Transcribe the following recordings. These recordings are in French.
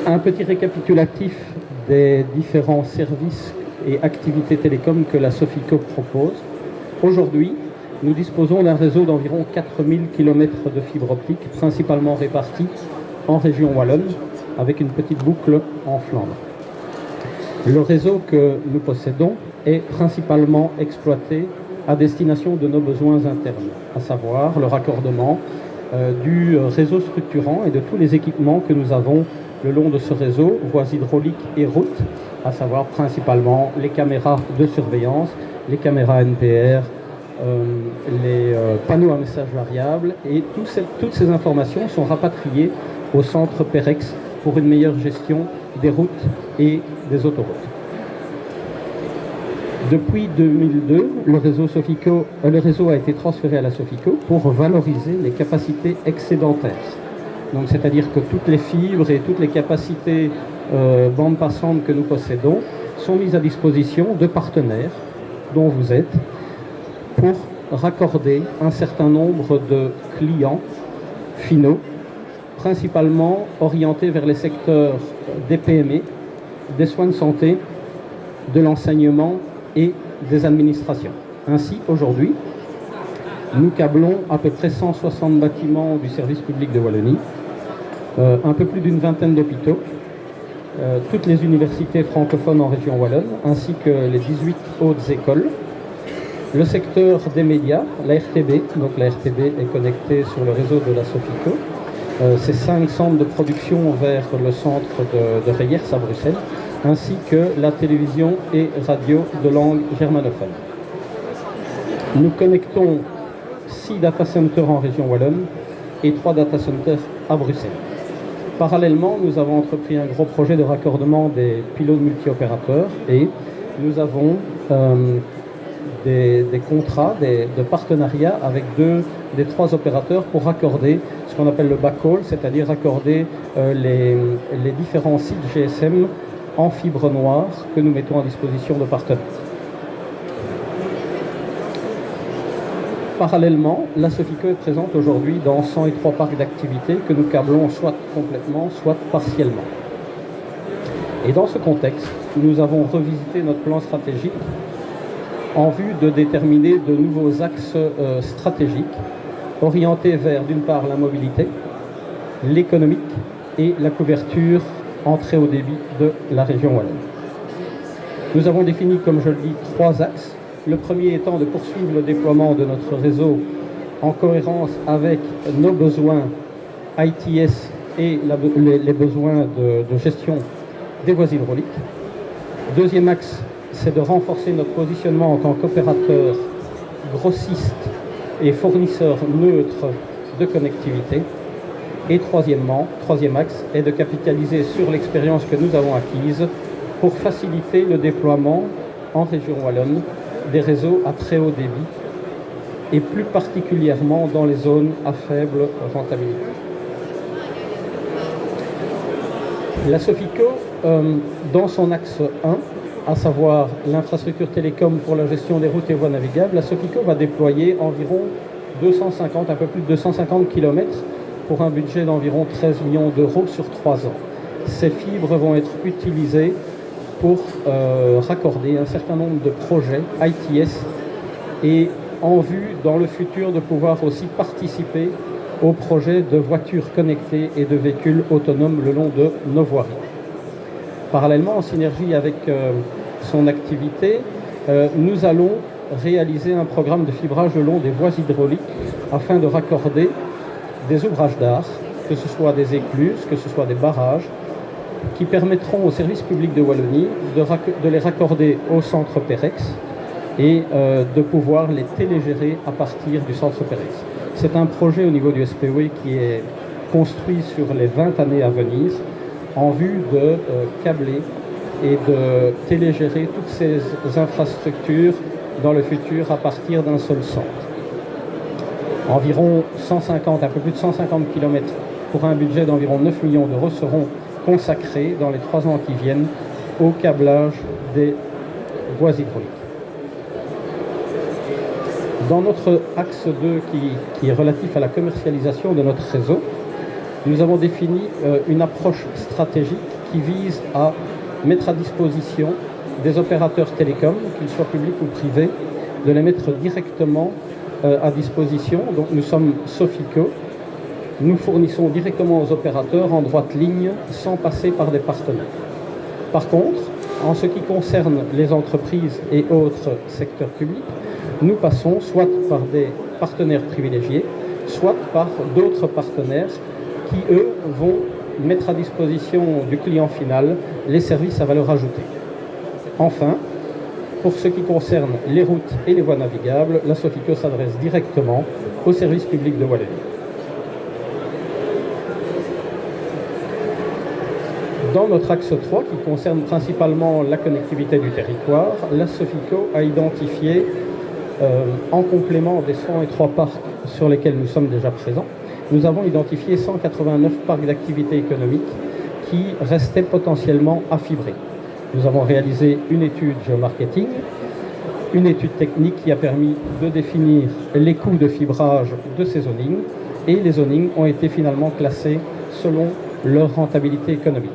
Un petit récapitulatif des différents services et activités télécom que la Sofico propose. Aujourd'hui, nous disposons d'un réseau d'environ 4000 km de fibre optique, principalement répartis en région wallonne, avec une petite boucle en Flandre. Le réseau que nous possédons est principalement exploité à destination de nos besoins internes, à savoir le raccordement du réseau structurant et de tous les équipements que nous avons le long de ce réseau, voies hydrauliques et routes, à savoir principalement les caméras de surveillance, les caméras NPR, les panneaux à messages variables, et toutes ces informations sont rapatriées au centre PEREX pour une meilleure gestion des routes et des autoroutes. Depuis 2002, le réseau a été transféré à la Sofico pour valoriser les capacités excédentaires. Donc, c'est-à-dire que toutes les fibres et toutes les capacités bande passante que nous possédons sont mises à disposition de partenaires, dont vous êtes, pour raccorder un certain nombre de clients finaux, principalement orientés vers les secteurs des PME, des soins de santé, de l'enseignement et des administrations. Ainsi, aujourd'hui, nous câblons à peu près 160 bâtiments du service public de Wallonie, un peu plus d'une vingtaine d'hôpitaux, toutes les universités francophones en région wallonne, ainsi que les 18 hautes écoles, le secteur des médias, la RTB, donc la RTB est connectée sur le réseau de la Sofico, ces 5 centres de production vers le centre de Reyers à Bruxelles, ainsi que la télévision et radio de langue germanophone. Nous connectons 6 data centers en région wallonne et 3 data centers à Bruxelles. Parallèlement, nous avons entrepris un gros projet de raccordement des pylônes multi-opérateurs et nous avons des contrats de partenariat avec 2 des 3 opérateurs pour raccorder ce qu'on appelle le backhaul, c'est-à-dire raccorder les différents sites GSM en fibre noire que nous mettons à disposition de partenaires. Parallèlement, la Sofico est présente aujourd'hui dans 103 parcs d'activités que nous câblons soit complètement, soit partiellement. Et dans ce contexte, nous avons revisité notre plan stratégique en vue de déterminer de nouveaux axes stratégiques orientés vers, d'une part, la mobilité, l'économique et la couverture en très haut débit de la région wallonne. Nous avons défini, comme je le dis, 3 axes. Le premier étant de poursuivre le déploiement de notre réseau en cohérence avec nos besoins ITS et les besoins de gestion des voies hydrauliques. Deuxième axe, c'est de renforcer notre positionnement en tant qu'opérateur grossiste et fournisseur neutre de connectivité. Et troisième axe est de capitaliser sur l'expérience que nous avons acquise pour faciliter le déploiement en région wallonne des réseaux à très haut débit et plus particulièrement dans les zones à faible rentabilité. La Sofico, dans son axe 1, à savoir l'infrastructure télécom pour la gestion des routes et voies navigables, la Sofico va déployer environ un peu plus de 250 km pour un budget d'environ 13 millions d'euros sur 3 ans. Ces fibres vont être utilisées pour raccorder un certain nombre de projets ITS et en vue dans le futur de pouvoir aussi participer aux projets de voitures connectées et de véhicules autonomes le long de nos voiries. Parallèlement, en synergie avec son activité, nous allons réaliser un programme de fibrage le long des voies hydrauliques afin de raccorder des ouvrages d'art, que ce soit des écluses, que ce soit des barrages, qui permettront au service public de Wallonie de les raccorder au centre PEREX et de pouvoir les télégérer à partir du centre PEREX. C'est un projet au niveau du SPOE qui est construit sur les 20 années à venir en vue de câbler et de télégérer toutes ces infrastructures dans le futur à partir d'un seul centre. Environ un peu plus de 150 km pour un budget d'environ 9 millions d'euros seront consacrés dans les 3 ans qui viennent au câblage des voies hydrauliques. Dans notre axe 2 qui est relatif à la commercialisation de notre réseau, nous avons défini une approche stratégique qui vise à mettre à disposition des opérateurs télécoms, qu'ils soient publics ou privés, de les mettre directement à disposition. Donc nous sommes Sofico, nous fournissons directement aux opérateurs en droite ligne sans passer par des partenaires. Par contre, en ce qui concerne les entreprises et autres secteurs publics, nous passons soit par des partenaires privilégiés, soit par d'autres partenaires qui, eux, vont mettre à disposition du client final les services à valeur ajoutée. Enfin, pour ce qui concerne les routes et les voies navigables, la Sofico s'adresse directement au service public de Wallonie. Dans notre axe 3, qui concerne principalement la connectivité du territoire, la Sofico a identifié, en complément des 103 parcs sur lesquels nous sommes déjà présents, nous avons identifié 189 parcs d'activité économique qui restaient potentiellement à fibrer. Nous avons réalisé une étude géomarketing, une étude technique qui a permis de définir les coûts de fibrage de ces zonings, et les zonings ont été finalement classés selon leur rentabilité économique.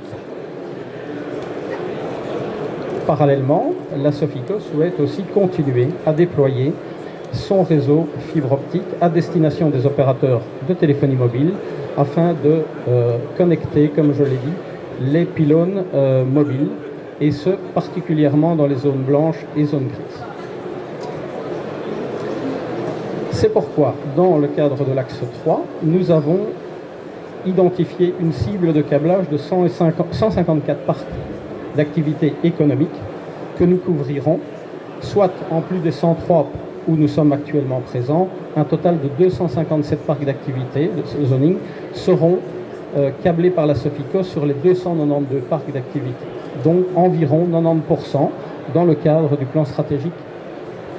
Parallèlement, la Sofico souhaite aussi continuer à déployer son réseau fibre optique à destination des opérateurs de téléphonie mobile afin de connecter, comme je l'ai dit, les pylônes mobiles, et ce particulièrement dans les zones blanches et zones grises. C'est pourquoi, dans le cadre de l'axe 3, nous avons identifié une cible de câblage de 154 parcs d'activité économique que nous couvrirons, soit en plus des 103 où nous sommes actuellement présents, un total de 257 parcs d'activité de zoning seront câblés par la Sofico sur les 292 parcs d'activité, donc environ 90% dans le cadre du plan stratégique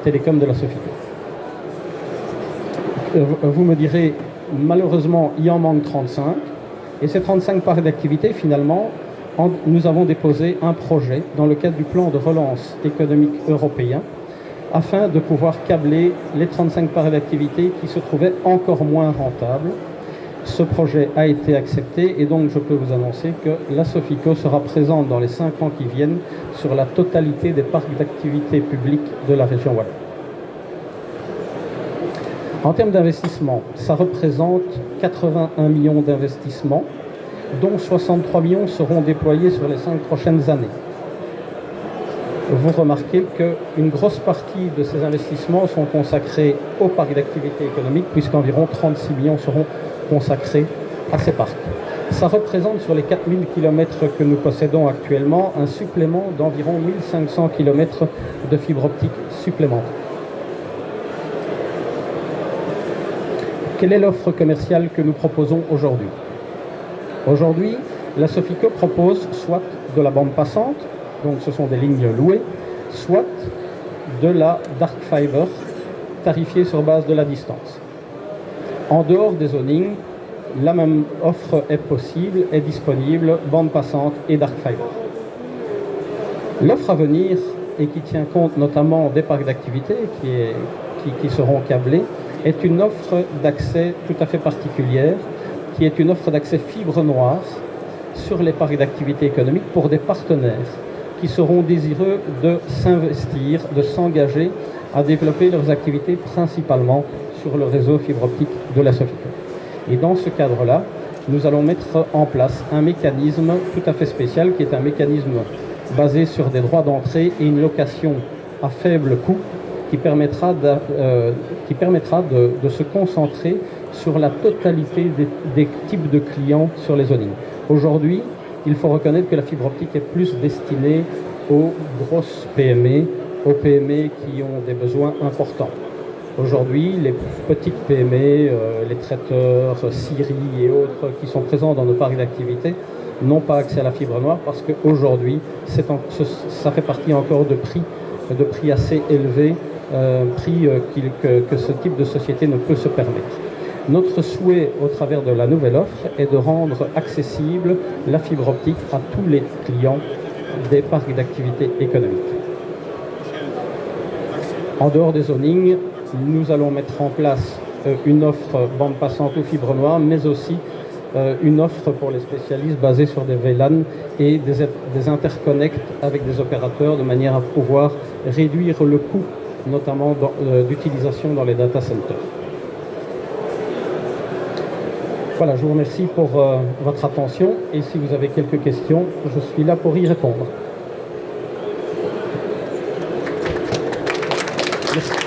télécom de la Sofico. Vous me direz, malheureusement, il en manque 35, et ces 35 parcs d'activité, finalement, nous avons déposé un projet dans le cadre du plan de relance économique européen afin de pouvoir câbler les 35 parcs d'activité qui se trouvaient encore moins rentables. Ce projet a été accepté et donc je peux vous annoncer que la Sofico sera présente dans les 5 ans qui viennent sur la totalité des parcs d'activité publics de la région wallonne. En termes d'investissement, ça représente 81 millions d'investissements, dont 63 millions seront déployés sur les 5 prochaines années. Vous remarquez qu'une grosse partie de ces investissements sont consacrés aux parcs d'activité économique, puisqu'environ 36 millions seront consacrés à ces parcs. Ça représente sur les 4000 km que nous possédons actuellement un supplément d'environ 1500 km de fibre optique supplémentaire. Quelle est l'offre commerciale que nous proposons aujourd'hui ? Aujourd'hui, la Sofico propose soit de la bande passante, donc ce sont des lignes louées, soit de la dark fiber tarifiée sur base de la distance. En dehors des zonings, la même offre est possible, est disponible, bande passante et dark fiber. L'offre à venir, et qui tient compte notamment des parcs d'activité qui seront câblés, est une offre d'accès tout à fait particulière, qui est une offre d'accès fibre noire sur les parcs d'activité économique pour des partenaires qui seront désireux de s'investir, de s'engager à développer leurs activités principalement sur le réseau fibre optique de la Sofico. Et dans ce cadre-là, nous allons mettre en place un mécanisme tout à fait spécial qui est un mécanisme basé sur des droits d'entrée et une location à faible coût qui permettra de se concentrer sur la totalité des types de clients sur les zonings. Aujourd'hui, il faut reconnaître que la fibre optique est plus destinée aux grosses PME, aux PME qui ont des besoins importants. Aujourd'hui, les petites PME, les traiteurs, Syrie et autres qui sont présents dans nos parcs d'activité n'ont pas accès à la fibre noire parce qu'aujourd'hui, ça fait partie encore de prix assez élevés, prix que ce type de société ne peut se permettre. Notre souhait au travers de la nouvelle offre est de rendre accessible la fibre optique à tous les clients des parcs d'activité économique. En dehors des zonings, nous allons mettre en place une offre bande passante ou fibre noire, mais aussi une offre pour les spécialistes basée sur des VLAN et des interconnects avec des opérateurs de manière à pouvoir réduire le coût, notamment d'utilisation dans les data centers. Voilà, je vous remercie pour votre attention et si vous avez quelques questions, je suis là pour y répondre. Merci.